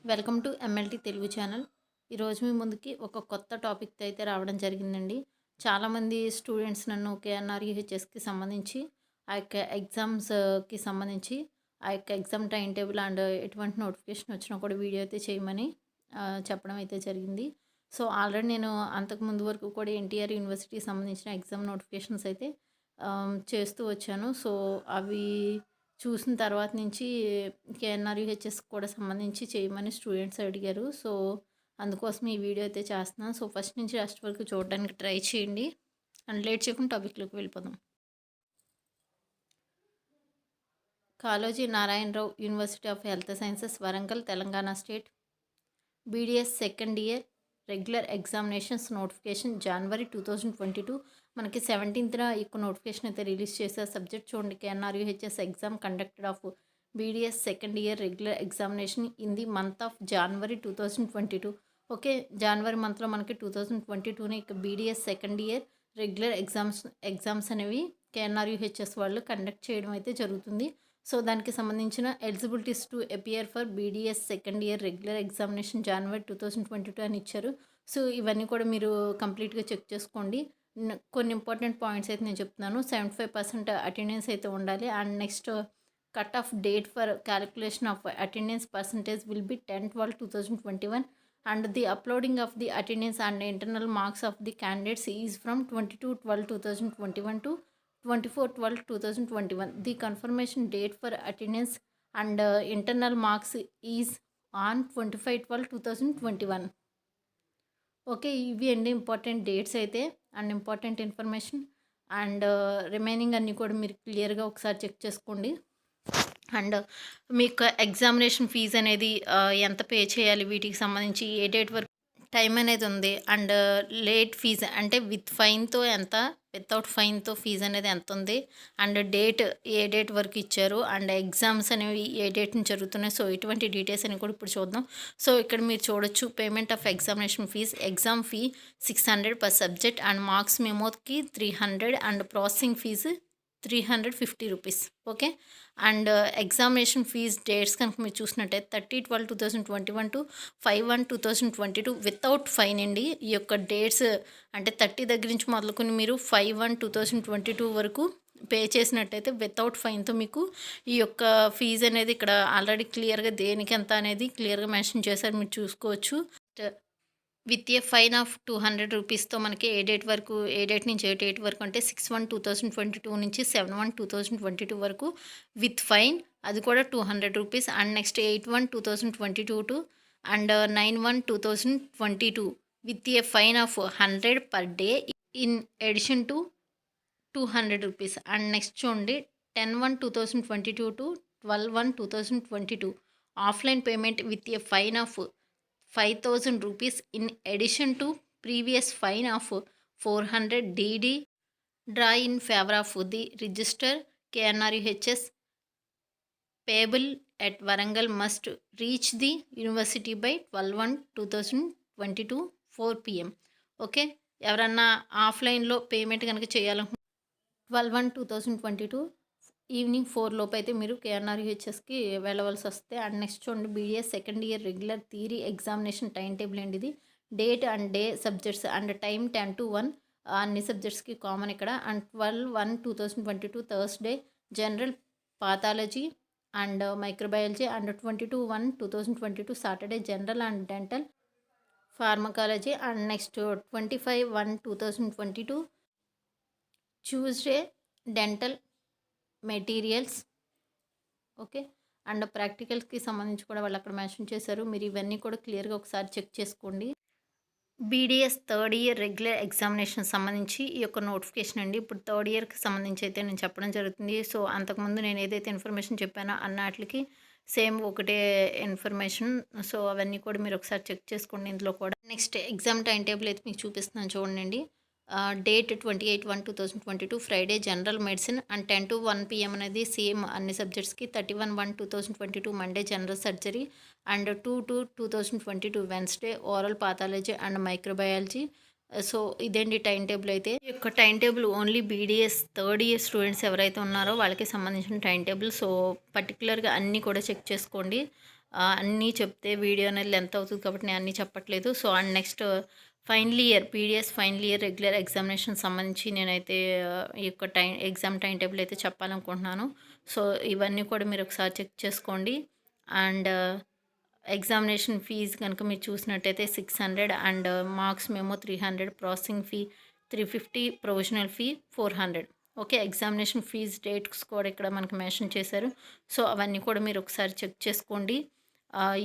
Welcome to MLT Telugu channel. ఈరోజు మీ ముందుకి ఒక కొత్త టాపిక్తో అయితే రావడం జరిగిందండి. చాలామంది స్టూడెంట్స్ నన్ను కేఎన్ఆర్‌యుహెచ్ఎస్‌కి సంబంధించి ఆ యొక్క ఎగ్జామ్స్‌కి సంబంధించి ఆ యొక్క ఎగ్జామ్ టైమ్ టేబుల్ అండ్ ఎటువంటి నోటిఫికేషన్ వచ్చినా కూడా వీడియో అయితే చేయమని చెప్పడం అయితే జరిగింది. సో, ఆల్రెడీ నేను అంతకు ముందు వరకు కూడా ఎన్టీఆర్ యూనివర్సిటీకి సంబంధించిన ఎగ్జామ్ నోటిఫికేషన్స్ అయితే చేస్తూ వచ్చాను. సో, అవి చూసిన తర్వాత నుంచి కేఎన్ఆర్‌యుహెచ్ఎస్‌కి కూడా సంబంధించి చేయమని స్టూడెంట్స్ అడిగారు. సో, అందుకోసం ఈ వీడియో అయితే చేస్తున్నాను. సో, ఫస్ట్ నుంచి లాస్ట్ వరకు చూడడానికి ట్రై చేయండి. అండ్ లేట్ చేయకుండా టాపిక్‌లోకి వెళ్ళిపోదాం. Kaloji Narayana Rao university of health sciences, Warangal, Telangana state. BDS second year regular examinations notification జనవరి 2022 మనకి 17న ఈ నోటిఫికేషన్ అయితే రిలీజ్ చేశారు. సబ్జెక్ట్ చూడండి, KNRUHS exam conducted of BDS second year regular examination in the month of January 2022. Okay, జనవరి మంత్లో మనకి 2022ని ఇక BDS second year regular exams అనేవి కేఎన్ఆర్‌యుహెచ్ఎస్ వాళ్ళు కండక్ట్ చేయడం అయితే జరుగుతుంది. సో, దానికి సంబంధించిన eligibilities to appear for BDS second year regular examination January 2022 అని ఇచ్చారు. సో, ఇవన్నీ కూడా మీరు కంప్లీట్‌గా చెక్ చేసుకోండి. కొన్ని ఇంపార్టెంట్ పాయింట్స్ అయితే నేను చెప్తున్నాను. 75% అటెండెన్స్ అయితే ఉండాలి. And next cut off date for calculation of attendance percentage will be 10/12/2021 and the uploading of the attendance and internal marks of the candidates is from 22/12/2021 to 24/12/2021. The confirmation date for attendance and internal marks is on 25/12/2021. Okay, ఇవి అండి important dates అయితే and important information. And remaining అన్నీ కూడా మీరు క్లియర్గా ఒకసారి check చేసుకోండి. And మీకు ఎగ్జామినేషన్ ఫీజు అనేది ఎంత పే చేయాలి, వీటికి సంబంధించి ఏ డేట్ వరకు టైం అనేది ఉంది. అండ్ లేట్ ఫీజు అంటే విత్ ఫైన్తో ఎంత, వితౌట్ ఫైన్తో ఫీజు అనేది ఎంత ఉంది, అండ్ డేట్ ఏ డేట్ వరకు ఇచ్చారు, అండ్ ఎగ్జామ్స్ అనేవి ఏ డేట్ నుంచి జరుగుతున్నాయి. సో, ఇటువంటి డీటెయిల్స్ అని కూడా ఇప్పుడు చూద్దాం. సో, ఇక్కడ మీరు చూడొచ్చు payment of examination fee. Exam fee 600 per subject and marks మెమోకి 300 and processing fee 350 rupees. Okay, and examination fees dates కనుక మీరు చూసినట్టయితే 30/12/2021 టు 5/1/2022 వితౌట్ ఫైన్ అండి. ఈ యొక్క డేట్స్ అంటే 30 దగ్గర నుంచి మొదలుకొని మీరు 5/1/2022 వరకు పే చేసినట్టయితే వితౌట్ ఫైన్తో మీకు ఈ యొక్క ఫీజు అనేది ఇక్కడ ఆల్రెడీ క్లియర్గా దేనికి ఎంత అనేది క్లియర్గా మెన్షన్ చేశారు, మీరు చూసుకోవచ్చు. విత్ ఏ ఫైన్ ఆఫ్ 200 రూపీస్తో మనకి ఏ డేట్ వరకు, ఏ డేట్ నుంచి ఏ డేట్ వరకు అంటే 6/1/2022 నుంచి 7/1/2022 వరకు విత్ ఫైన్, అది కూడా 200 rupees. And next 8/1/2022 to and 9/1/2022 with a fine of 100 per day in addition to 200 rupees. And next చూడండి 10/1/2022 to 12/1/2022 offline payment with a fine of 5,000 rupees in addition to previous fine of 400 DD draw in favor of the register KNRUHS payable at Warangal must reach the university by 12/1/2022 4 PM. Okay, ఎవరన్నా ఆఫ్లైన్లో payment కనుక చేయాలనుకుంటే 12/1/2022 evening 4 లోపు అయితే మీరు కేఎన్ఆర్‌యుహెచ్ఎస్‌కి వెళ్ళవలసి వస్తే. అండ్ నెక్స్ట్ చూడండి BDS second year regular theory examination time table అండి ఇది. Date and day subjects and time 10 to 1 అన్ని సబ్జెక్ట్స్కి కామన్ ఇక్కడ. And 12/1/2022 Thursday general pathology and microbiology and 22/1/2022 Saturday general and dental pharmacology. And next 25/1/2022 Tuesday dental materials. Okay, and ప్రాక్టికల్స్కి సంబంధించి కూడా వాళ్ళు అక్కడ మెన్షన్ చేశారు. మీరు ఇవన్నీ కూడా క్లియర్గా ఒకసారి చెక్ చేసుకోండి. BDS third year regular examination సంబంధించి ఈ యొక్క నోటిఫికేషన్ అండి. ఇప్పుడు థర్డ్ ఇయర్కి సంబంధించి అయితే నేను చెప్పడం జరుగుతుంది. సో, అంతకుముందు నేను ఏదైతే ఇన్ఫర్మేషన్ చెప్పానో అన్నట్లకి సేమ్ ఒకటే ఇన్ఫర్మేషన్. సో, అవన్నీ కూడా మీరు ఒకసారి చెక్ చేసుకోండి ఇందులో కూడా. నెక్స్ట్ ఎగ్జామ్ టైం టేబుల్ అయితే మీకు చూపిస్తున్నాను చూడండి. Date 28/1/2022 Friday general medicine and 10 to 1 PM అనేది సేమ్ అన్ని సబ్జెక్ట్స్కి. 31/1/2022 Monday general surgery and 2/2/2022 Wednesday oral pathology and microbiology. So, ఇదేంటి టైం టేబుల్ అయితే. ఈ యొక్క time table only BDS third year students ఎవరైతే ఉన్నారో వాళ్ళకి సంబంధించిన టైం టేబుల్. సో, పర్టికులర్గా అన్నీ కూడా చెక్ చేసుకోండి. అన్నీ చెప్తే వీడియో అనేది లెంత్ అవుతుంది కాబట్టి నేను అన్నీ చెప్పట్లేదు. So, and next final year PDS final year regular examination సంబంధించి నేనైతే ఈ యొక్క ఎగ్జామ్ టైమ్ టేబుల్ అయితే చెప్పాలనుకుంటున్నాను. సో, ఇవన్నీ కూడా మీరు ఒకసారి చెక్ చేసుకోండి. అండ్ ఎగ్జామినేషన్ ఫీజు కనుక మీరు చూసినట్టయితే 600 and marks memo 300, processing fee 350, provisional fee 400. Okay. Examination fees dates కూడా ఇక్కడ మనకి మెన్షన్ చేశారు. సో, అవన్నీ కూడా మీరు ఒకసారి చెక్ చేసుకోండి.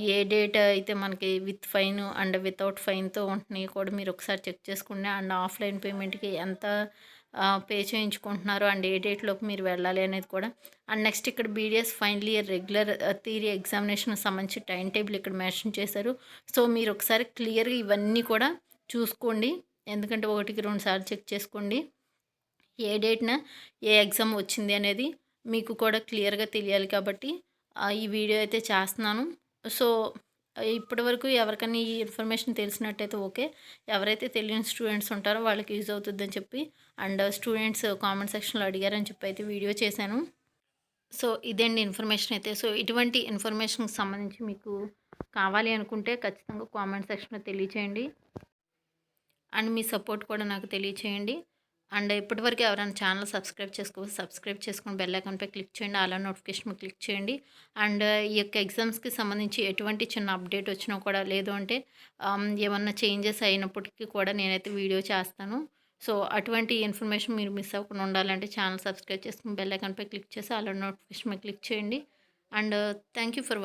ఏ డేట్ అయితే మనకి విత్ ఫైన్ అండ్ వితౌట్ ఫైన్‌తో ఉంటున్నాయో కూడా మీరు ఒకసారి చెక్ చేసుకోండి. అండ్ ఆఫ్‌లైన్ పేమెంట్‌కి ఎంత పే చేయించుకుంటున్నారు అండ్ ఏ డేట్‌లోపు మీరు వెళ్ళాలి అనేది కూడా. అండ్ నెక్స్ట్ ఇక్కడ BDS final year regular theory ఎగ్జామినేషన్‌కి సంబంధించి టైమ్ టేబుల్ ఇక్కడ మెన్షన్ చేశారు. సో, మీరు ఒకసారి క్లియర్‌గా ఇవన్నీ కూడా చూసుకోండి. ఎందుకంటే ఒకటికి 2 సార్లు చెక్ చేసుకోండి. ఏ డేట్‌న ఏ ఎగ్జామ్ వచ్చింది అనేది మీకు కూడా క్లియర్‌గా తెలియాలి కాబట్టి ఈ వీడియో అయితే చేస్తున్నాను. సో, ఇప్పటివరకు ఎవరికైనా ఈ ఇన్ఫర్మేషన్ తెలిసినట్టయితే ఓకే. ఎవరైతే తెలియని స్టూడెంట్స్ ఉంటారో వాళ్ళకి యూజ్ అవుతుందని చెప్పి అండ్ స్టూడెంట్స్ కామెంట్ సెక్షన్‌లో అడిగారని చెప్పి అయితే వీడియో చేశాను. సో, ఇదండి ఇన్ఫర్మేషన్ అయితే. సో, ఇటువంటి ఇన్ఫర్మేషన్‌కి సంబంధించి మీకు కావాలి అనుకుంటే ఖచ్చితంగా కామెంట్ సెక్షన్‌లో తెలియచేయండి. అండ్ మీ సపోర్ట్ కూడా నాకు తెలియచేయండి. అండ్ ఇప్పటివరకు ఎవరైనా ఛానల్ సబ్స్క్రైబ్ చేసుకోకపోతే సబ్స్క్రైబ్ చేసుకొని బెల్ ఐకాన్‌పై క్లిక్ చేయండి. ఆల్ నోటిఫికేషన్ క్లిక్ చేయండి. అండ్ ఈ యొక్క ఎగ్జామ్స్‌కి సంబంధించి ఎటువంటి చిన్న అప్డేట్ వచ్చినా కూడా లేదు అంటే ఏమన్నా చేంజెస్ అయినప్పటికీ కూడా నేనైతే వీడియో చేస్తాను. సో, అటువంటి ఇన్ఫర్మేషన్ మీరు మిస్ అవ్వకుండా ఉండాలంటే ఛానల్ సబ్స్క్రైబ్ చేసుకొని బెల్ ఐకాన్‌పై క్లిక్ చేసి ఆల్ నోటిఫికేషన్ క్లిక్ చేయండి. And thank you for